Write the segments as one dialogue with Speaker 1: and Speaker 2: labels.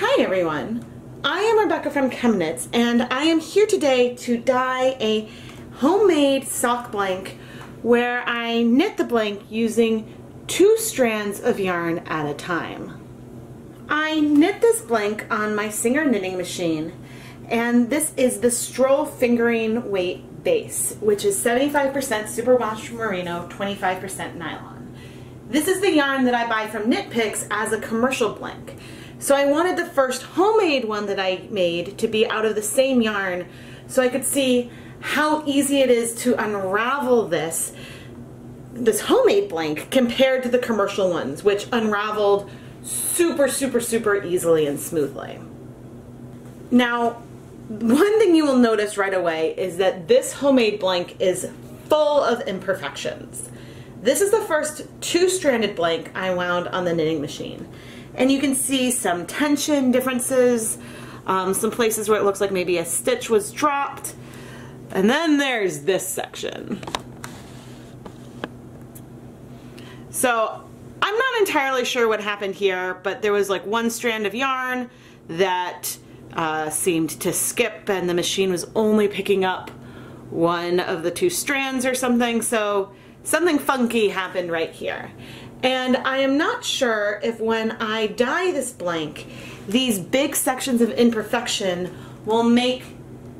Speaker 1: Hi everyone, I am Rebecca from ChemKnits and I am here today to dye a homemade sock blank where I knit the blank using 2 strands of yarn at a time. I knit this blank on my Singer knitting machine, and this is the Stroll fingering weight base, which is 75% superwash merino, 25% nylon. This is the yarn that I buy from Knit Picks as a commercial blank. So I wanted the first homemade one that I made to be out of the same yarn so I could see how easy it is to unravel this homemade blank compared to the commercial ones, which unraveled super easily and smoothly. Now, one thing you will notice right away is that this homemade blank is full of imperfections. This is the first 2-stranded blank I wound on the knitting machine. And you can see some tension differences, some places where it looks like maybe a stitch was dropped. And then there's this section. So I'm not entirely sure what happened here, but there was like one strand of yarn that seemed to skip, and the machine was only picking up one of the 2 strands or something, so something funky happened right here. And I am not sure if when I dye this blank, these big sections of imperfection will make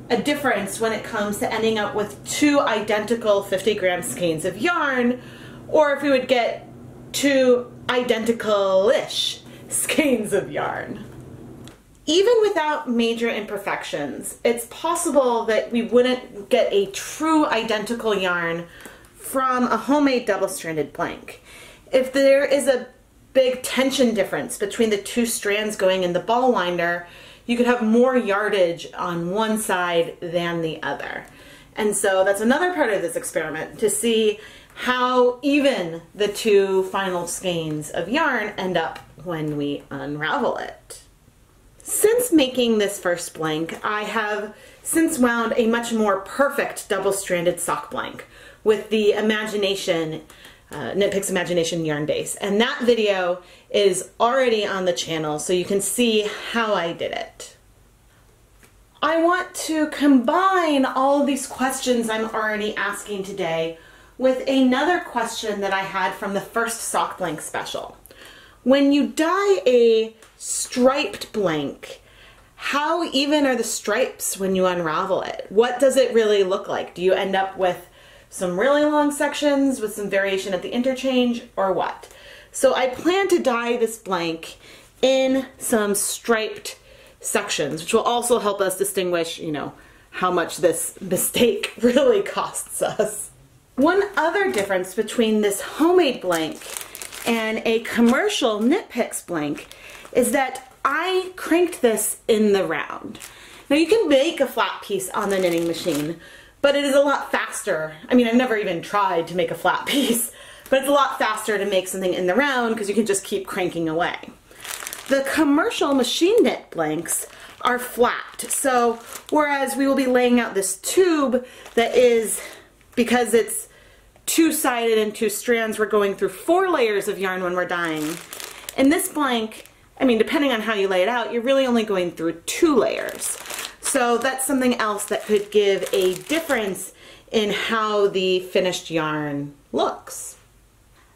Speaker 1: a difference when it comes to ending up with 2 identical 50-gram skeins of yarn, or if we would get 2 identical-ish skeins of yarn. Even without major imperfections, it's possible that we wouldn't get a true identical yarn from a homemade double-stranded blank. If there is a big tension difference between the 2 strands going in the ball winder, you could have more yardage on one side than the other. And so that's another part of this experiment, to see how even the 2 final skeins of yarn end up when we unravel it. Since making this first blank, I have since wound a much more perfect double-stranded sock blank with the Imagination Knit Picks Imagination yarn base, and that video is already on the channel so you can see how I did it. I want to combine all of these questions I'm already asking today with another question that I had from the first sock blank special. When you dye a striped blank, how even are the stripes when you unravel it? What does it really look like? Do you end up with some really long sections with some variation at the interchange, or what? So I plan to dye this blank in some striped sections, which will also help us distinguish, how much this mistake really costs us. One other difference between this homemade blank and a commercial Knit Picks blank is that I cranked this in the round. Now you can make a flat piece on the knitting machine, but it is a lot faster. I mean, I've never even tried to make a flat piece, but it's a lot faster to make something in the round because you can just keep cranking away. The commercial machine knit blanks are flat, so whereas we will be laying out this tube that is, because it's 2-sided and 2 strands, we're going through 4 layers of yarn when we're dyeing. In this blank, I mean, depending on how you lay it out, you're really only going through 2 layers. So that's something else that could give a difference in how the finished yarn looks.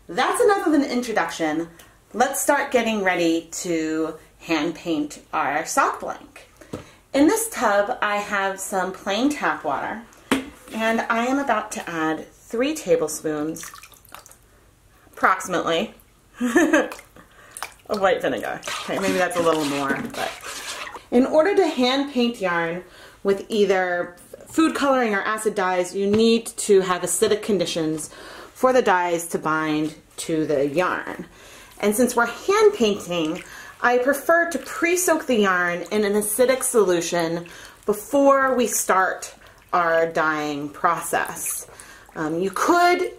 Speaker 1: That's enough of an introduction. Let's start getting ready to hand paint our sock blank. In this tub, I have some plain tap water, and I am about to add 3 tablespoons, approximately, of white vinegar. Okay, maybe that's a little more, but in order to hand paint yarn with either food coloring or acid dyes, you need to have acidic conditions for the dyes to bind to the yarn. And since we're hand painting, I prefer to pre-soak the yarn in an acidic solution before we start our dyeing process. You could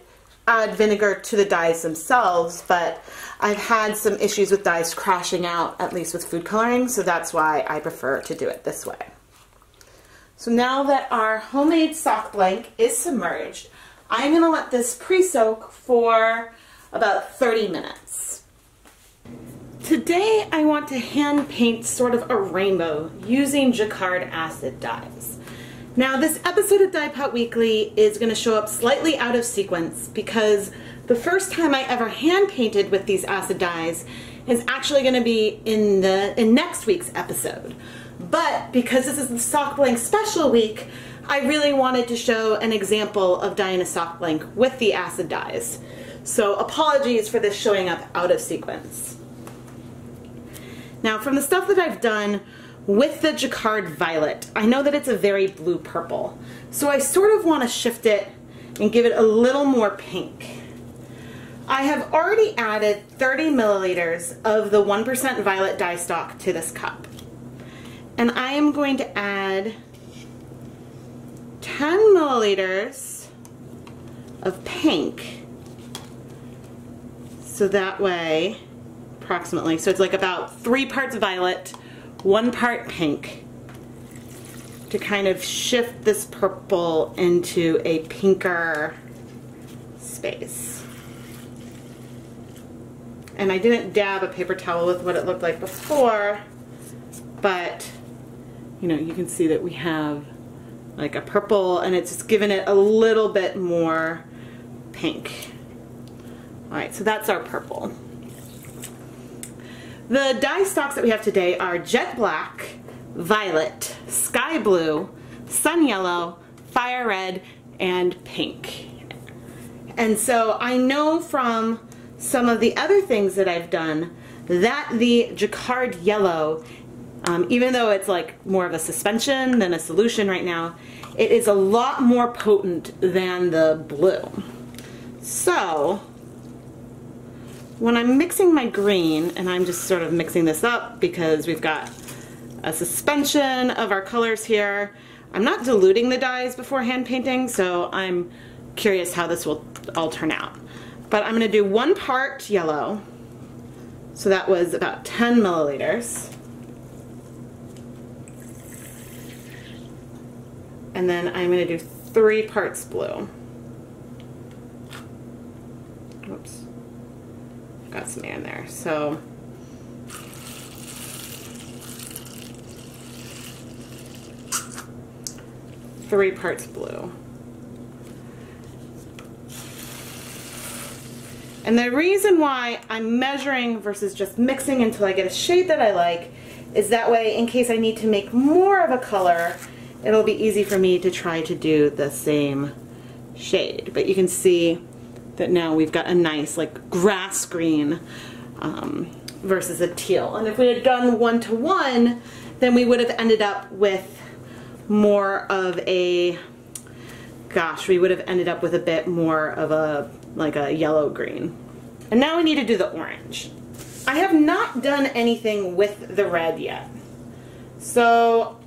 Speaker 1: add vinegar to the dyes themselves, but I've had some issues with dyes crashing out, at least with food coloring, so that's why I prefer to do it this way. So now that our homemade sock blank is submerged, I'm going to let this pre-soak for about 30 minutes. Today I want to hand paint sort of a rainbow using Jacquard Acid Dyes. Now this episode of Dyepot Weekly is going to show up slightly out of sequence because the first time I ever hand painted with these acid dyes is actually going to be in next week's episode. But because this is the sock blank special week, I really wanted to show an example of dyeing a sock blank with the acid dyes. So apologies for this showing up out of sequence. Now from the stuff that I've done with the Jacquard Violet, I know that it's a very blue purple. So I sort of want to shift it and give it a little more pink. I have already added 30 milliliters of the 1% violet dye stock to this cup. And I am going to add 10 milliliters of pink. So that way, approximately, so it's like about 3 parts violet, 1 part pink, to kind of shift this purple into a pinker space. And I didn't dab a paper towel with what it looked like before, but you know, you can see that we have like a purple and it's just given it a little bit more pink. Alright, so that's our purple. The dye stocks that we have today are jet black, violet, sky blue, sun yellow, fire red, and pink. And so I know from some of the other things that I've done that the Jacquard yellow, even though it's like more of a suspension than a solution right now, it is a lot more potent than the blue. So when I'm mixing my green, and I'm just sort of mixing this up because we've got a suspension of our colors here, I'm not diluting the dyes before hand painting, so I'm curious how this will all turn out. But I'm going to do 1 part yellow, so that was about 10 milliliters. And then I'm going to do 3 parts blue. Oops. Got some air in there. So three parts blue. And the reason why I'm measuring versus just mixing until I get a shade that I like is that way, in case I need to make more of a color, it'll be easy for me to try to do the same shade. But you can see that now we've got a nice like grass green versus a teal. And if we had done 1-to-1, then we would have ended up with more of a, gosh, we would have ended up with a bit more of a, like a yellow green. And now we need to do the orange. I have not done anything with the red yet. So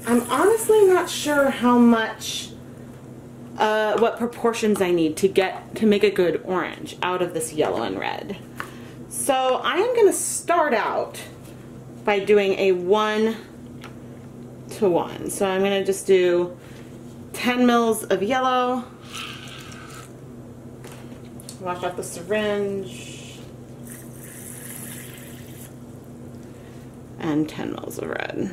Speaker 1: I'm honestly not sure how much, what proportions I need to make a good orange out of this yellow and red. So I am going to start out by doing a 1-to-1. So I'm going to just do 10 mils of yellow, wash off the syringe, and 10 mils of red.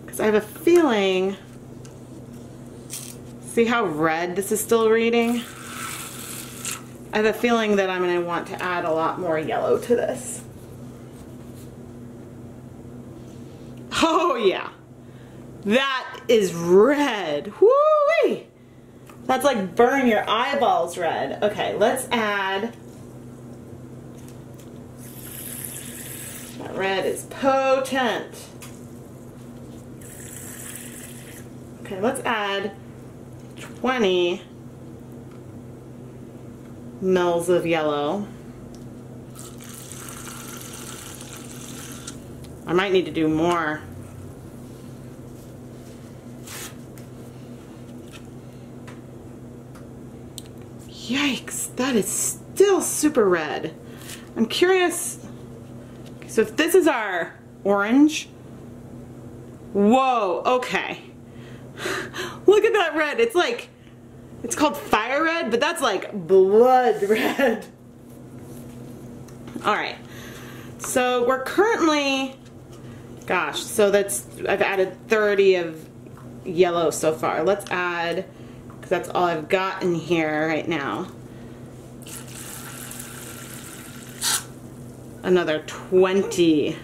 Speaker 1: Because I have a feeling, see how red this is still reading? I have a feeling that I'm going to want to add a lot more yellow to this. Oh yeah, that is red. Woo-wee! That's like burn your eyeballs red. Okay, let's add, that red is potent. Okay, let's add 20 mils of yellow. I might need to do more. Yikes, that is still super red. I'm curious, so if this is our orange, whoa, okay. Look at that red, it's like It's called fire red, but that's like blood red. All right, so we're currently, gosh, so that's, I've added 30 of yellow so far. Let's add, because that's all I've got in here right now, another 20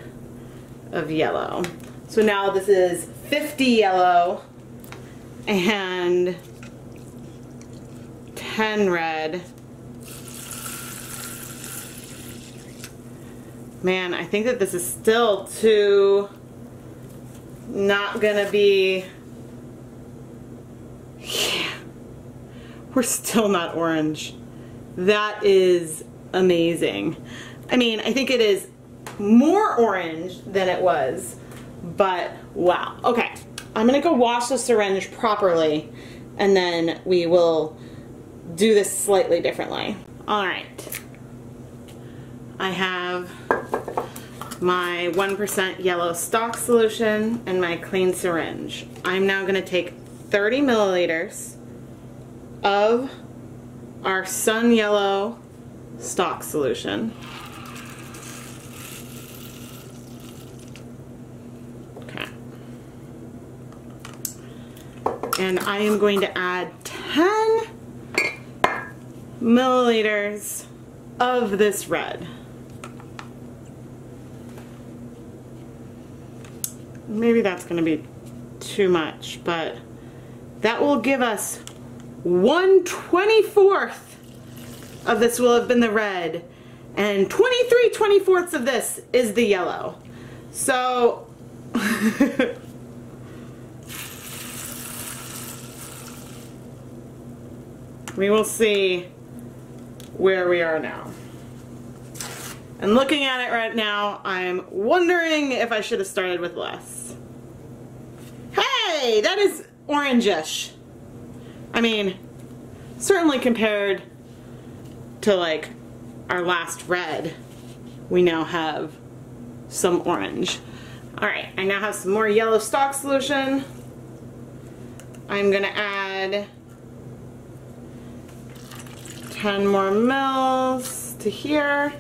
Speaker 1: of yellow. So now this is 50 yellow and 10 red. Man, I think that this is still too not gonna be, yeah, we're still not orange. That is amazing. I mean, I think it is more orange than it was, but wow. Okay, I'm gonna go wash the syringe properly and then we will do this slightly differently. All right, I have my 1% yellow stock solution and my clean syringe. I'm now gonna take 30 milliliters of our sun yellow stock solution. Okay. And I am going to add 10 milliliters of this red. Maybe that's going to be too much, but that will give us 1/24 of this will have been the red, and 23/24 of this is the yellow. So we will see where we are now. And looking at it right now, I'm wondering if I should have started with less. Hey, that is orangish. I mean, certainly compared to like our last red, we now have some orange. All right, I now have some more yellow stock solution. I'm gonna add 10 more mils to here.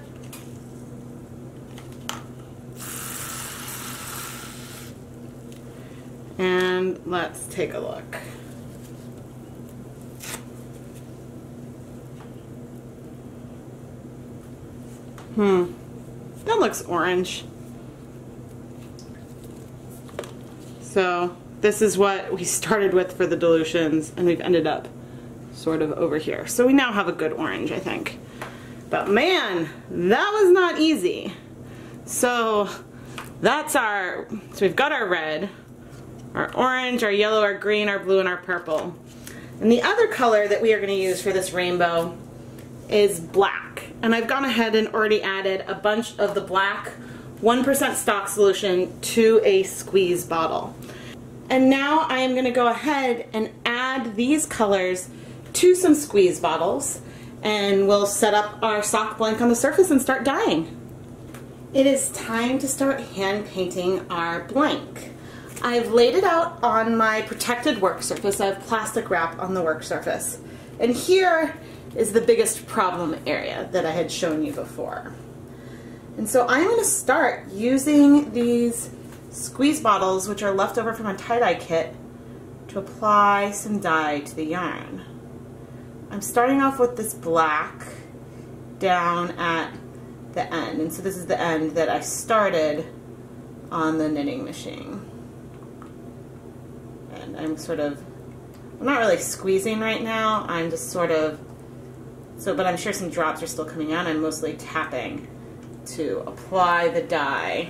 Speaker 1: And let's take a look. That looks orange. So this is what we started with for the dilutions, and we've ended up sort of over here. So we now have a good orange, I think. But man, that was not easy. So that's so we've got our red, our orange, our yellow, our green, our blue, and our purple. And the other color that we are going to use for this rainbow is black. And I've gone ahead and already added a bunch of the black 1% stock solution to a squeeze bottle. And now I am going to go ahead and add these colors to some squeeze bottles, and we'll set up our sock blank on the surface and start dyeing. It is time to start hand painting our blank. I've laid it out on my protected work surface. I have plastic wrap on the work surface. And here is the biggest problem area that I had shown you before. And so I'm going to start using these squeeze bottles, which are left over from a tie-dye kit, to apply some dye to the yarn. I'm starting off with this black down at the end. And so this is the end that I started on the knitting machine. And I'm not really squeezing right now. I'm just sort of, but I'm sure some drops are still coming out. I'm mostly tapping to apply the dye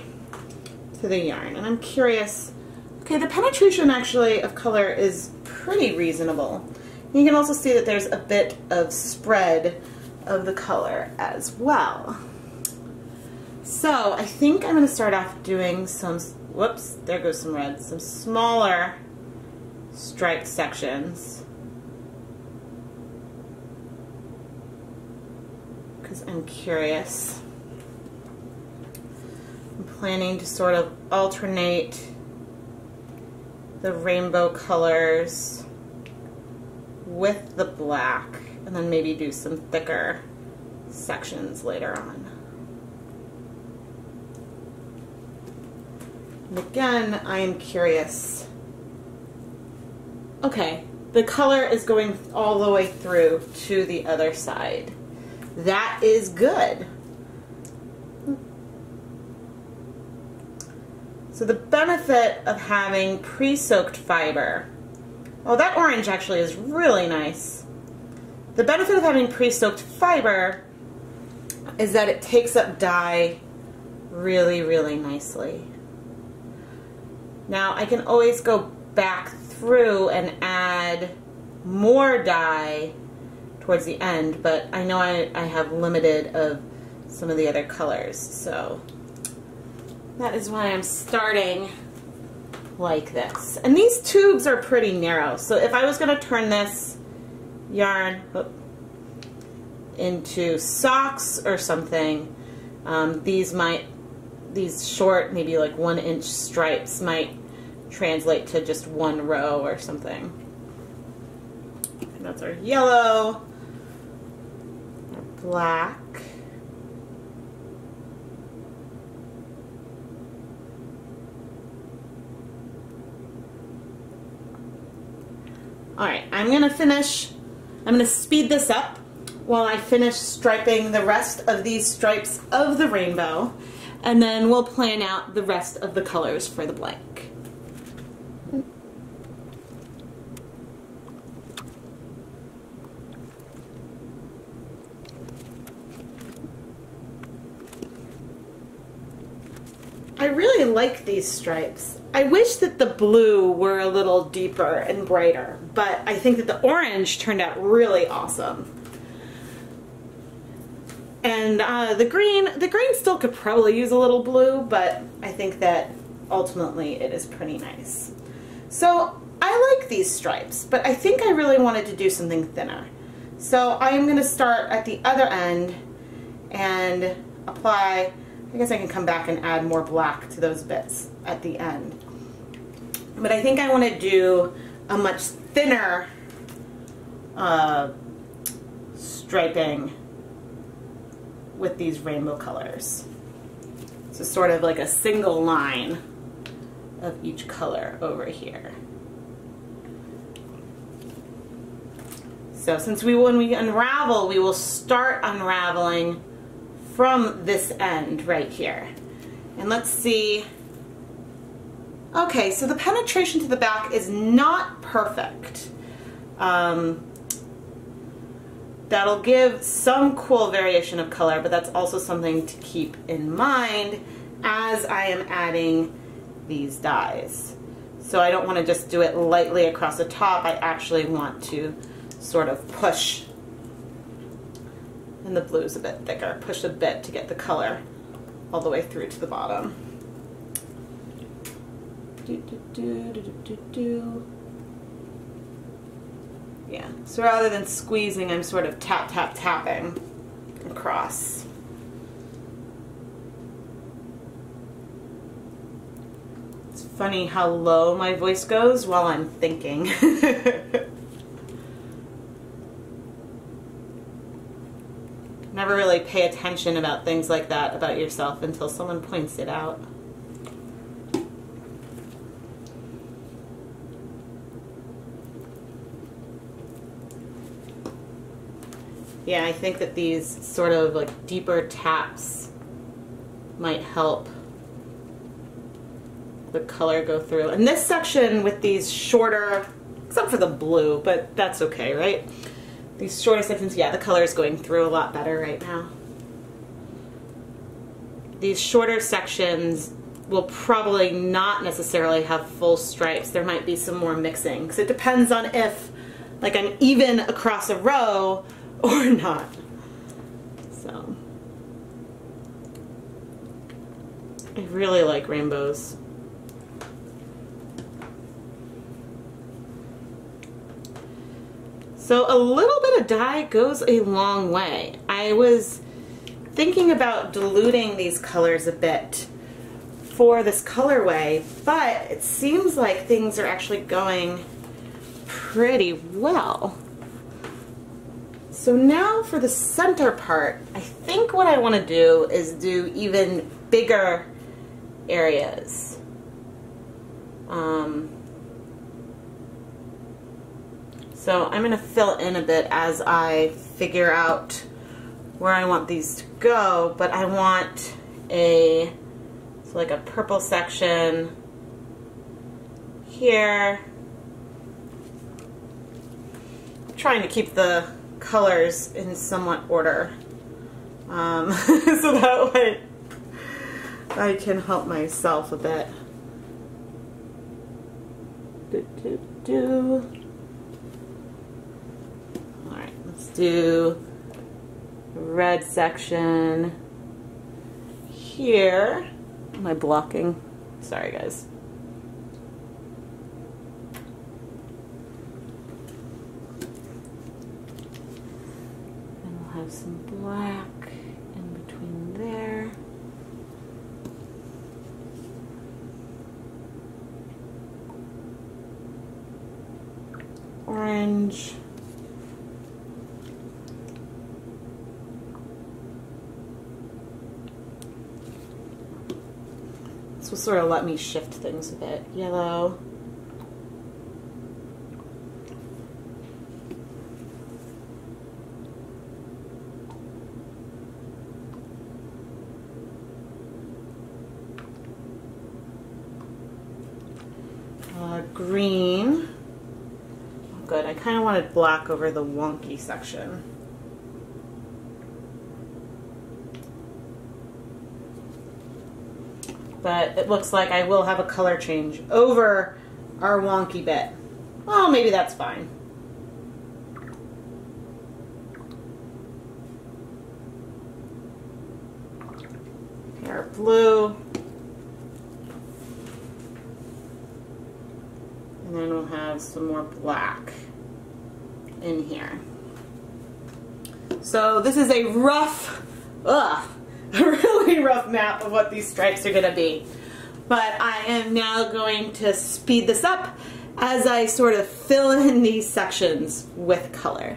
Speaker 1: to the yarn. And I'm curious, okay, the penetration actually of color is pretty reasonable. You can also see that there's a bit of spread of the color as well. So I think I'm going to start off doing some, whoops, there goes some red, some smaller striped sections, because I'm curious. I'm planning to sort of alternate the rainbow colors with the black and then maybe do some thicker sections later on. And again, I am curious. Okay, the color is going all the way through to the other side. That is good. So the benefit of having pre-soaked fiber, oh, that orange actually is really nice. The benefit of having pre-soaked fiber is that it takes up dye really, really nicely. Now I can always go back through and add more dye towards the end, but I know I have limited of some of the other colors, so that is why I'm starting like this. And these tubes are pretty narrow, so if I was going to turn this yarn into socks or something, these short, maybe like 1-inch stripes might translate to just one row or something. And that's our yellow, our black, alright, I'm going to speed this up while I finish striping the rest of these stripes of the rainbow, and then we'll plan out the rest of the colors for the blank. I really like these stripes. I wish that the blue were a little deeper and brighter, but I think that the orange turned out really awesome. And the green still could probably use a little blue, but I think that ultimately it is pretty nice. So I like these stripes, but I think I really wanted to do something thinner. So I am going to start at the other end and apply. I guess I can come back and add more black to those bits at the end. But I think I want to do a much thinner striping with these rainbow colors. So sort of like a single line of each color over here. So since when we unravel, we will start unraveling from this end right here. And let's see. Okay, so the penetration to the back is not perfect. That'll give some cool variation of color, but that's also something to keep in mind as I am adding these dyes. So I don't want to just do it lightly across the top. I actually want to sort of push. And the blue's a bit thicker. Push a bit to get the color all the way through to the bottom. Yeah, so rather than squeezing, I'm sort of tapping across. It's funny how low my voice goes while I'm thinking. Never really pay attention about things like that about yourself until someone points it out. Yeah, I think that these sort of like deeper taps might help the color go through. And this section with these shorter, except for the blue, but that's okay, right? These shorter sections, yeah, the color is going through a lot better right now. These shorter sections will probably not necessarily have full stripes. There might be some more mixing, because it depends on if like I'm even across a row or not. So I really like rainbows. So a little bit of dye goes a long way. I was thinking about diluting these colors a bit for this colorway, but it seems like things are actually going pretty well. So now for the center part, I think what I want to do is do even bigger areas. So I'm going to fill in a bit as I figure out where I want these to go, but I want like a purple section here. I'm trying to keep the colors in somewhat order, so that way I can help myself a bit. Alright, let's do a red section here. Am I blocking? Sorry guys. And we'll have some black in between there. Orange. This will sort of let me shift things a bit. Yellow. Green. Oh, good. I kind of wanted black over the wonky section. But it looks like I will have a color change over our wonky bit. Well, maybe that's fine. Here, blue. And then we'll have some more black in here. So this is a rough, a really rough map of what these stripes are going to be. But I am now going to speed this up as I sort of fill in these sections with color.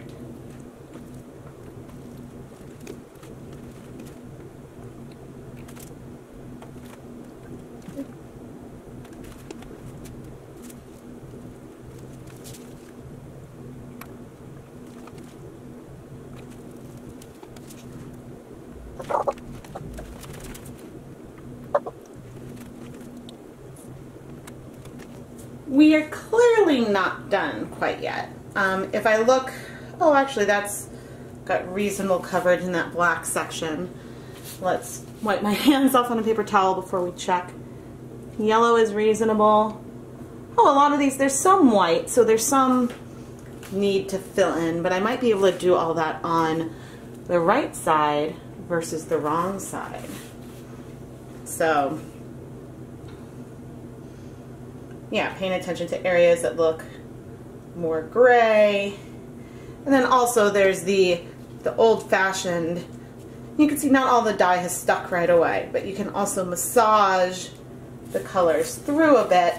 Speaker 1: We are clearly not done quite yet. If I look, oh actually that's got reasonable coverage in that black section. Let's wipe my hands off on a paper towel before we check. Yellow is reasonable. Oh, a lot of these, there's some white, so there's some need to fill in, but I might be able to do all that on the right side versus the wrong side. So yeah, paying attention to areas that look more gray. And then also there's the old-fashioned, you can see not all the dye has stuck right away, but you can also massage the colors through a bit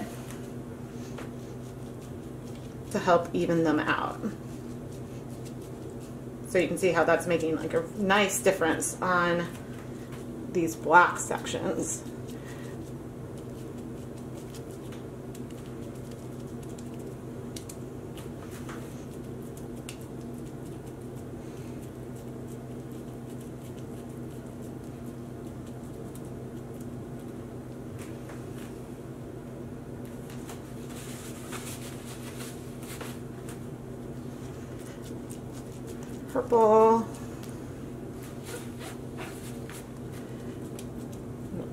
Speaker 1: to help even them out. So you can see how that's making like a nice difference on these black sections. Purple,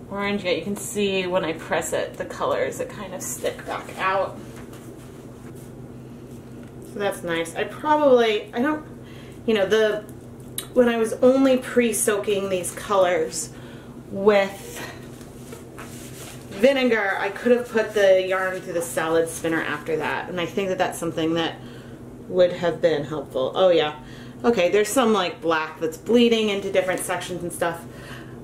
Speaker 1: orange. Yeah, you can see when I press it, the colors that kind of stick back out. So that's nice. I don't, you know, when I was only pre-soaking these colors with vinegar, I could have put the yarn through the salad spinner after that, and I think that that's something that would have been helpful. Oh yeah. Okay, there's some like black that's bleeding into different sections and stuff,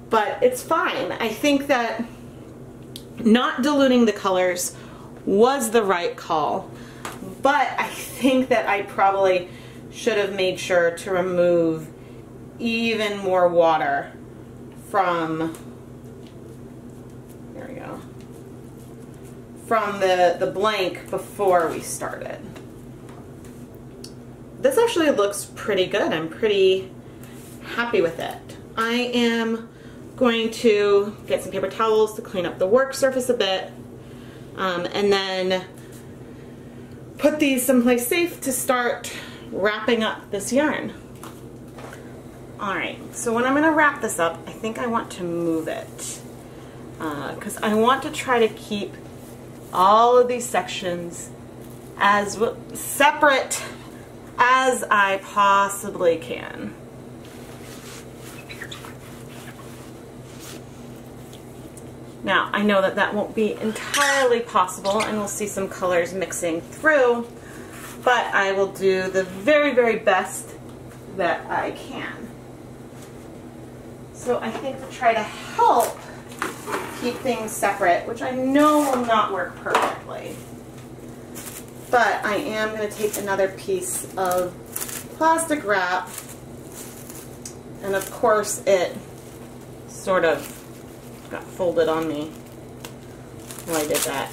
Speaker 1: but it's fine. I think that not diluting the colors was the right call, but I think that I probably should have made sure to remove even more water from, there we go, from the blank before we started. This actually looks pretty good. I'm pretty happy with it. I am going to get some paper towels to clean up the work surface a bit, and then put these someplace safe to start wrapping up this yarn. Alright, so when I'm going to wrap this up, I think I want to move it, because I want to try to keep all of these sections as separate as I possibly can. Now, I know that that won't be entirely possible, and we'll see some colors mixing through, but I will do the very, very best that I can. So I think to try to help keep things separate, which I know will not work perfectly, but I am going to take another piece of plastic wrap, and of course it sort of got folded on me while I did that.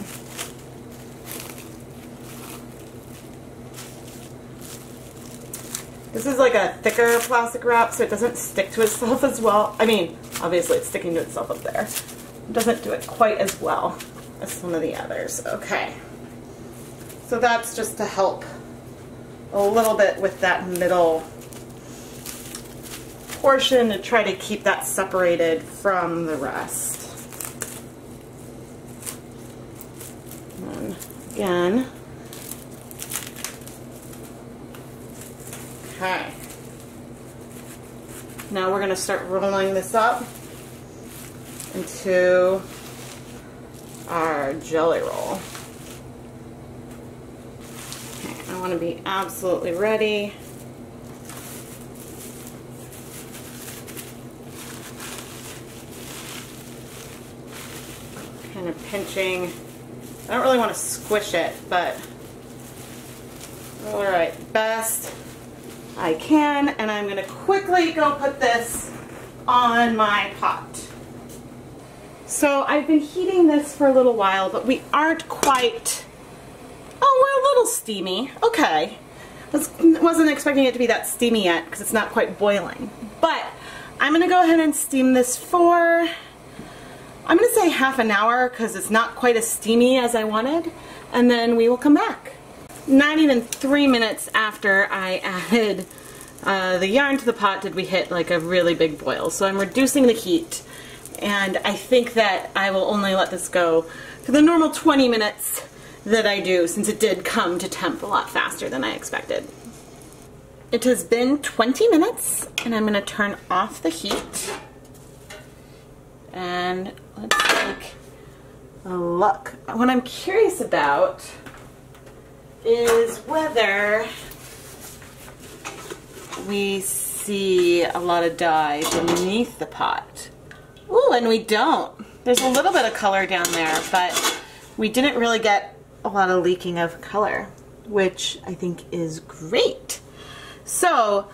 Speaker 1: This is like a thicker plastic wrap, so it doesn't stick to itself as well. I mean, obviously it's sticking to itself up there. It doesn't do it quite as well as some of the others. Okay. So that's just to help a little bit with that middle portion, to try to keep that separated from the rest. And again. Okay. Now we're going to start rolling this up into our jelly roll. Okay, I want to be absolutely ready. Kind of pinching. I don't really want to squish it, but alright, best I can, and I'm going to quickly go put this on my pot. So I've been heating this for a little while, but we aren't quite, oh, we're a little steamy. Okay. Wasn't expecting it to be that steamy yet because it's not quite boiling. But I'm going to go ahead and steam this for, I'm going to say half an hour because it's not quite as steamy as I wanted, and then we will come back. Not even 3 minutes after I added the yarn to the pot did we hit like a really big boil. So I'm reducing the heat, and I think that I will only let this go for the normal 20 minutes that I do, since it did come to temp a lot faster than I expected. It has been 20 minutes, and I'm going to turn off the heat. And let's take a look. What I'm curious about is whether we see a lot of dye beneath the pot. Ooh, and we don't. There's a little bit of color down there, but we didn't really get a lot of leaking of color, which I think is great. So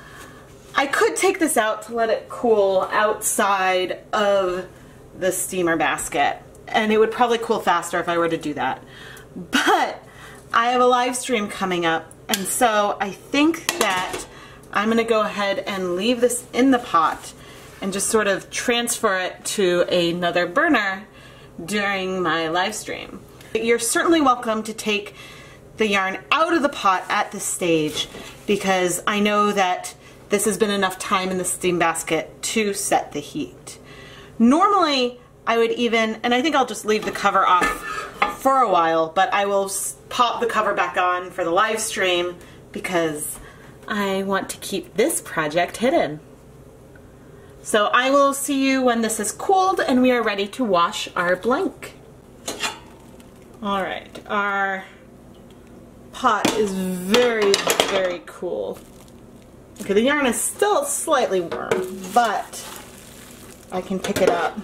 Speaker 1: I could take this out to let it cool outside of the steamer basket, and it would probably cool faster if I were to do that. But I have a live stream coming up, and so I think that I'm going to go ahead and leave this in the pot and just sort of transfer it to another burner during my live stream. You're certainly welcome to take the yarn out of the pot at this stage, because I know that this has been enough time in the steam basket to set the heat. Normally I would even, and I think I'll just leave the cover off for a while, but I will pop the cover back on for the live stream because I want to keep this project hidden. So I will see you when this is cooled and we are ready to wash our blank. Alright, our pot is very, very cool. Okay, the yarn is still slightly warm, but I can pick it up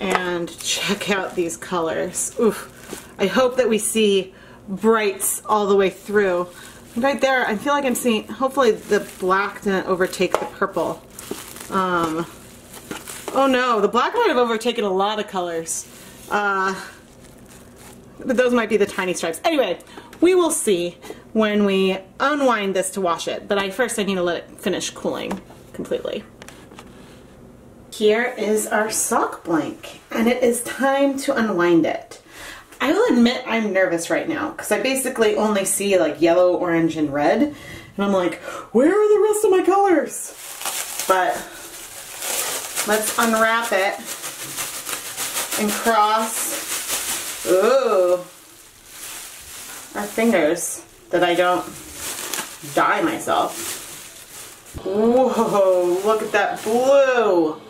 Speaker 1: and check out these colors. Oof. I hope that we see brights all the way through, Right there, I feel like I'm seeing, hopefully the black didn't overtake the purple. Oh no, the black might have overtaken a lot of colors. But those might be the tiny stripes. Anyway, we will see when we unwind this to wash it, but first I need to let it finish cooling completely. Here is our sock blank, and it is time to unwind it. I will admit I'm nervous right now because I basically only see like yellow, orange, and red, and I'm like, where are the rest of my colors? But let's unwrap it and cross, ooh, our fingers that I don't dye myself. Whoa, look at that blue.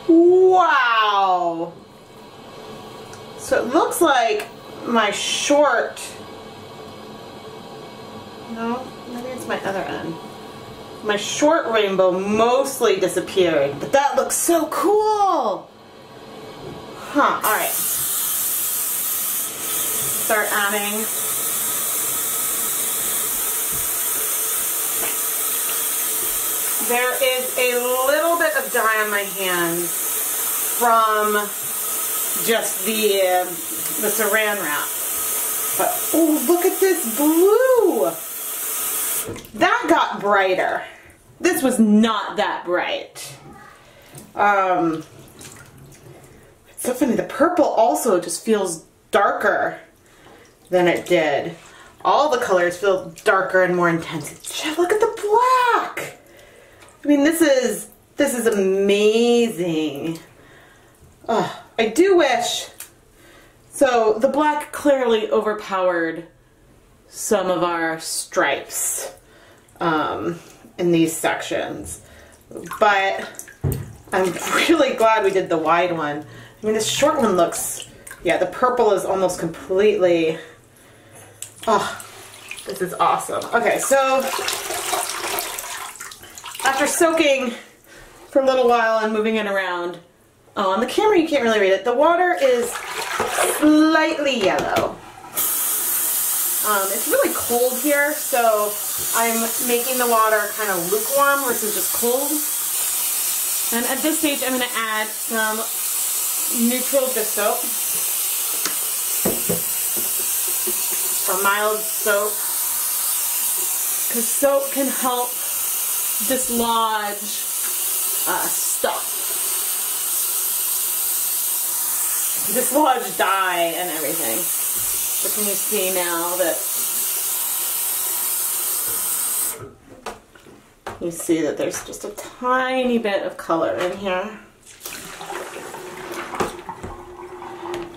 Speaker 1: Wow. So it looks like my short, no, maybe it's my other end. My short rainbow mostly disappeared, but that looks so cool. Huh, all right. Start adding. There is a little bit of dye on my hands from just the saran wrap. But, oh, look at this blue. That got brighter. This was not that bright. It's so funny. The purple also just feels darker than it did. All the colors feel darker and more intense. Look at the black. I mean, this is amazing. Oh, I do wish. So the black clearly overpowered some of our stripes in these sections, but I'm really glad we did the wide one. I mean, this short one looks, yeah, the purple is almost completely, oh, this is awesome. Okay, so after soaking for a little while and moving it around, oh, on the camera you can't really read it. The water is slightly yellow. It's really cold here, so I'm making the water kind of lukewarm versus just cold. And at this stage, I'm going to add some neutral dish soap or mild soap, because soap can help dislodge stuff. Dislodge dye and everything. But can you see now that you see that there's just a tiny bit of color in here?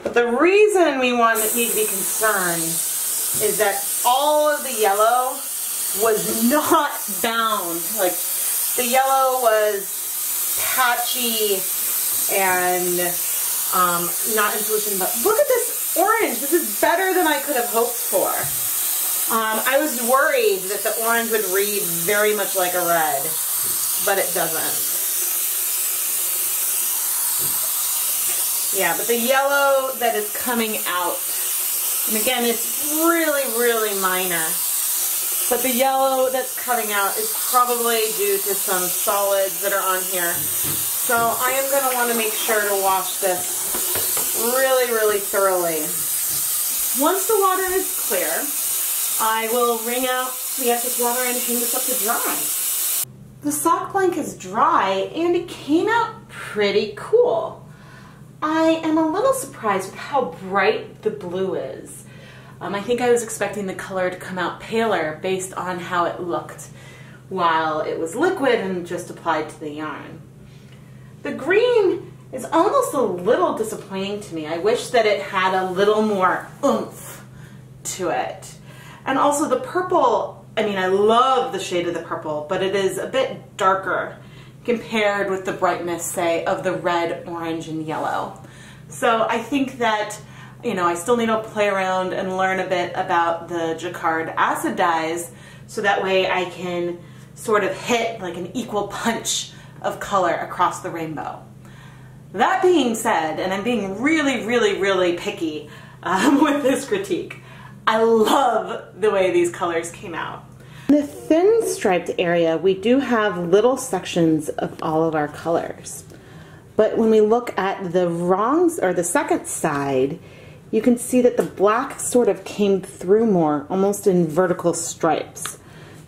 Speaker 1: But the reason we need to be concerned is that all of the yellow was not bound. Like, the yellow was patchy and not in solution, but look at this orange. This is better than I could have hoped for. I was worried that the orange would read very much like a red, but it doesn't. Yeah, but the yellow that is coming out, and again, it's really, really minor, but the yellow that's coming out is probably due to some solids that are on here. So I am going to want to make sure to wash this really, really thoroughly. Once the water is clear, I will wring out the excess water and hang this up to dry. The sock blank is dry and it came out pretty cool. I am a little surprised with how bright the blue is. I think I was expecting the color to come out paler based on how it looked while it was liquid and just applied to the yarn. The green is almost a little disappointing to me. I wish that it had a little more oomph to it. And also the purple, I mean, I love the shade of the purple, but it is a bit darker compared with the brightness, say, of the red, orange, and yellow. So I think that, you know, I still need to play around and learn a bit about the Jacquard Acid Dyes so that way I can sort of hit like an equal punch of color across the rainbow. That being said, and I'm being really, really, really picky with this critique, I love the way these colors came out. In the thin striped area, we do have little sections of all of our colors. But when we look at the wrongs, or the second side, you can see that the black sort of came through more, almost in vertical stripes.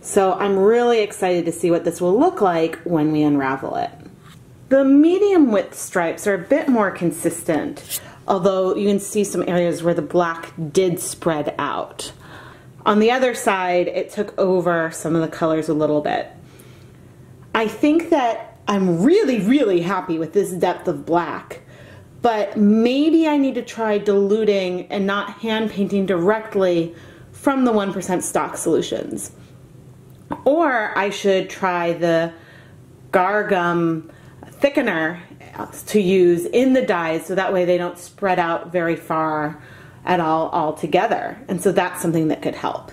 Speaker 1: So I'm really excited to see what this will look like when we unravel it. The medium width stripes are a bit more consistent, although you can see some areas where the black did spread out. On the other side, it took over some of the colors a little bit. I think that I'm really, really happy with this depth of black, but maybe I need to try diluting and not hand painting directly from the 1% stock solutions. Or I should try the Gargum thickener to use in the dyes so that way they don't spread out very far at all together. And so that's something that could help.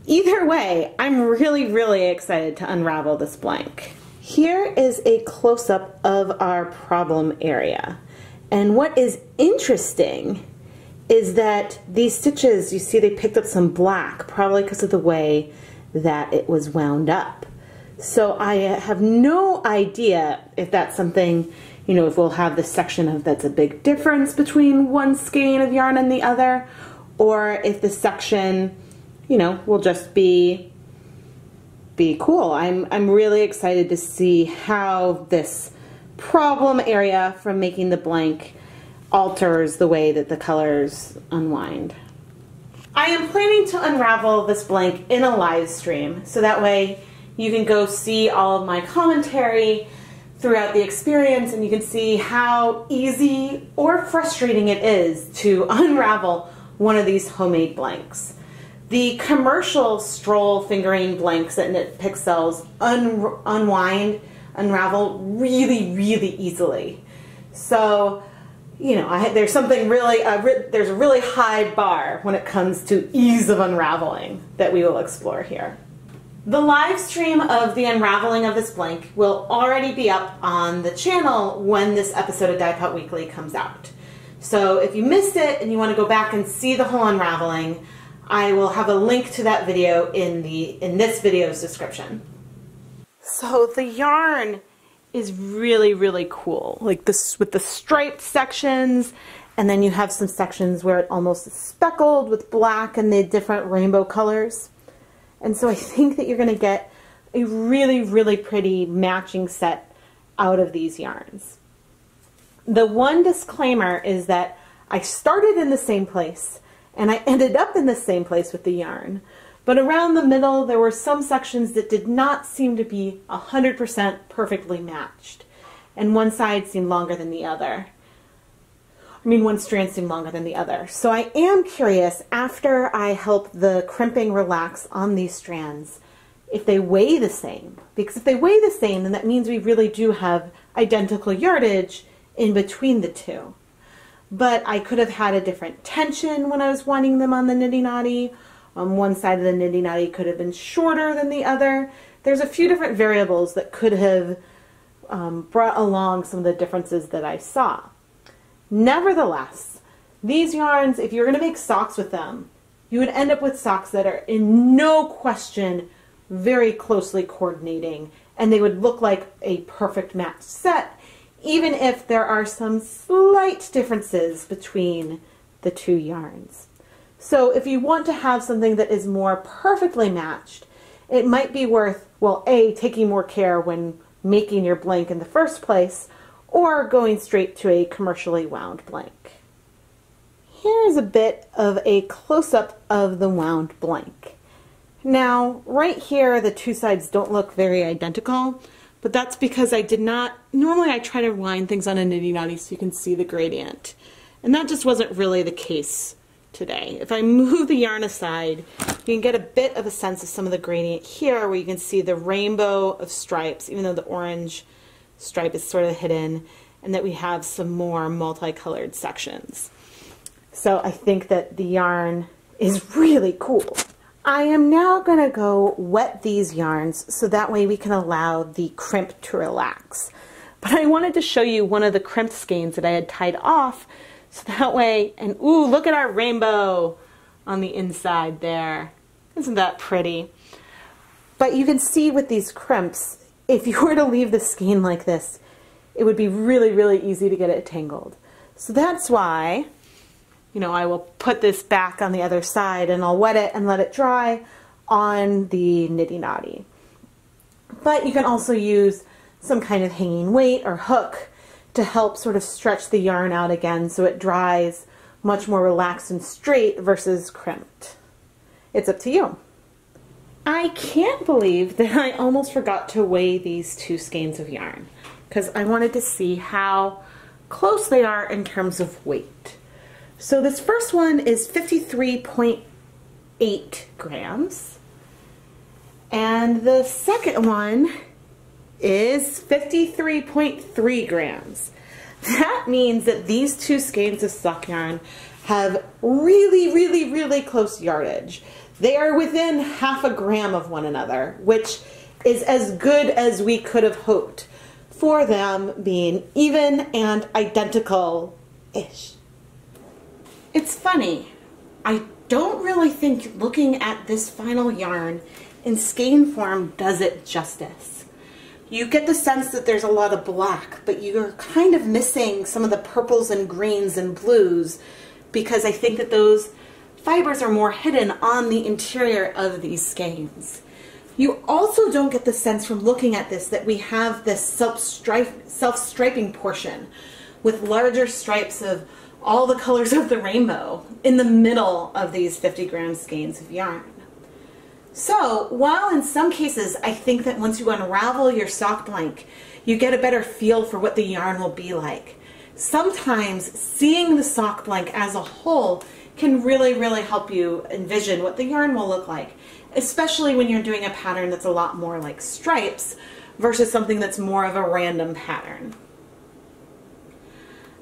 Speaker 1: Either way, I'm really, really excited to unravel this blank. Here is a close-up of our problem area. And what is interesting is that these stitches, you see they picked up some black, probably because of the way that it was wound up. So I have no idea if that's something, you know, if we'll have this section of that's a big difference between one skein of yarn and the other, or if the section, you know, will just be cool. I'm really excited to see how this problem area from making the blank alters the way that the colors unwind. I am planning to unravel this blank in a live stream, so that way you can go see all of my commentary throughout the experience and you can see how easy or frustrating it is to unravel one of these homemade blanks. The commercial stroll fingering blanks that Knit Pick sells unwind, unravel really, really easily. So, you know, there's something really, there's a really high bar when it comes to ease of unraveling that we will explore here. The live stream of the unraveling of this blank will already be up on the channel when this episode of Dyepot Weekly comes out. So if you missed it and you want to go back and see the whole unraveling, I will have a link to that video in this video's description. So the yarn is really, really cool. Like this with the striped sections, and then you have some sections where it almost is speckled with black and the different rainbow colors. And so I think that you're going to get a really, really pretty matching set out of these yarns. The one disclaimer is that I started in the same place and I ended up in the same place with the yarn. But around the middle, there were some sections that did not seem to be 100% perfectly matched. And one side seemed longer than the other. I mean, one strand seemed longer than the other. So I am curious, after I help the crimping relax on these strands, if they weigh the same. Because if they weigh the same, then that means we really do have identical yardage in between the two. But I could have had a different tension when I was winding them on the niddy noddy. One side of the niddy noddy could have been shorter than the other. There's a few different variables that could have brought along some of the differences that I saw. Nevertheless, these yarns, if you're going to make socks with them, you would end up with socks that are in no question very closely coordinating, and they would look like a perfect match set, even if there are some slight differences between the two yarns. So if you want to have something that is more perfectly matched, it might be worth, well, A, taking more care when making your blank in the first place, or going straight to a commercially wound blank. Here is a bit of a close-up of the wound blank. Now, right here, the two sides don't look very identical, but that's because I did not, normally I try to wind things on a niddy noddy so you can see the gradient. And that just wasn't really the case today. If I move the yarn aside, you can get a bit of a sense of some of the gradient here where you can see the rainbow of stripes, even though the orange stripe is sort of hidden, and that we have some more multicolored sections. So I think that the yarn is really cool. I am now going to go wet these yarns so that way we can allow the crimp to relax. But I wanted to show you one of the crimped skeins that I had tied off so that way, and ooh, look at our rainbow. on the inside there. Isn't that pretty? But you can see with these crimps, if you were to leave the skein like this, it would be really, really easy to get it tangled. So that's why, you know, I will put this back on the other side and I'll wet it and let it dry on the niddy noddy. But you can also use some kind of hanging weight or hook to help sort of stretch the yarn out again so it dries much more relaxed and straight versus crimped. It's up to you. I can't believe that I almost forgot to weigh these two skeins of yarn because I wanted to see how close they are in terms of weight. So this first one is 53.8 grams and the second one is 53.3 grams. That means that these two skeins of sock yarn have really, really, really close yardage. They are within half a gram of one another, which is as good as we could have hoped for them being even and identical-ish. It's funny, I don't really think looking at this final yarn in skein form does it justice. You get the sense that there's a lot of black, but you're kind of missing some of the purples and greens and blues because I think that those fibers are more hidden on the interior of these skeins. You also don't get the sense from looking at this that we have this self-striping portion with larger stripes of all the colors of the rainbow in the middle of these 50-gram skeins of yarn. So while in some cases I think that once you unravel your sock blank, you get a better feel for what the yarn will be like, sometimes seeing the sock blank as a whole can really, really help you envision what the yarn will look like, especially when you're doing a pattern that's a lot more like stripes versus something that's more of a random pattern.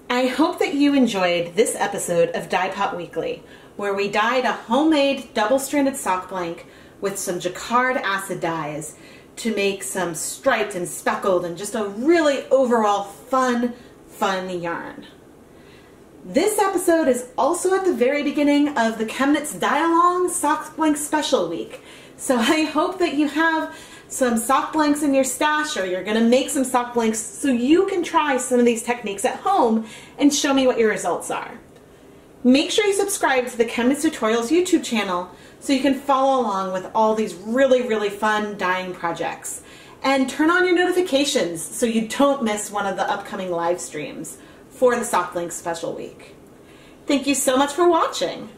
Speaker 1: I hope that you enjoyed this episode of Dyepot Weekly, where we dyed a homemade double-stranded sock blank with some Jacquard Acid Dyes to make some striped and speckled and just a really overall fun yarn. This episode is also at the very beginning of the ChemKnits Dye Along Sock Blank Special Week. So I hope that you have some sock blanks in your stash or you're going to make some sock blanks so you can try some of these techniques at home and show me what your results are. Make sure you subscribe to the ChemKnits Tutorials YouTube channel so you can follow along with all these really, really fun dyeing projects. And turn on your notifications so you don't miss one of the upcoming live streams for the Sock Blank Special Week. Thank you so much for watching.